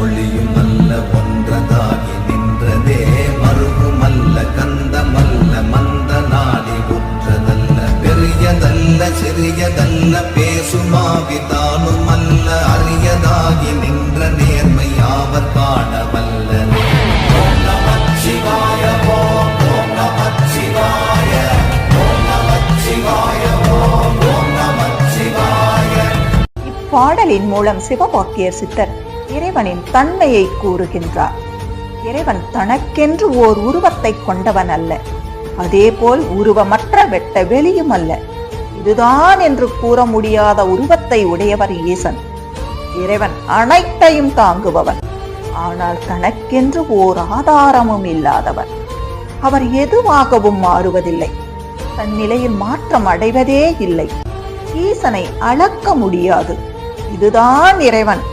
ஒளியும் அல்ல ஒன்றதாகி நின்றதே மருகுமல்ல கந்தமல்ல மந்த நாடி உற்றதல்ல பெரியதல்ல சிறியதல்ல பேசுமாவி தானும் அல்ல அரியதாகி நின்ற நேர்மை யாவர் காண வல்லனே. ஓம் நமச்சிவாய ஓம் ஓம் நமச்சிவாய ஓம் நமச்சிவாய ஓம் ஓம் நமச்சிவாய. இப்பாடலின் மூலம் சிவபாக்கியர் சித்தர் இறைவனின் தன்மையை கூறுகின்றார். இறைவன் தனக்கென்று ஓர் உருவத்தை கொண்டவன் அல்ல, அதேபோல் உருவமற்ற வெட்ட வெளியும் அல்ல. இதுதான் என்று கூற முடியாத உருவத்தை உடையவர் ஈசன். இறைவன் அனைத்தையும் தாங்குபவன், ஆனால் தனக்கென்று ஓர் ஆதாரமும் இல்லாதவர். அவர் எதுவாகவும் மாறுவதில்லை, தன் நிலையில் மாற்றம் அடைவதே இல்லை. ஈசனை அளக்க முடியாது. இதுதான் இறைவன்.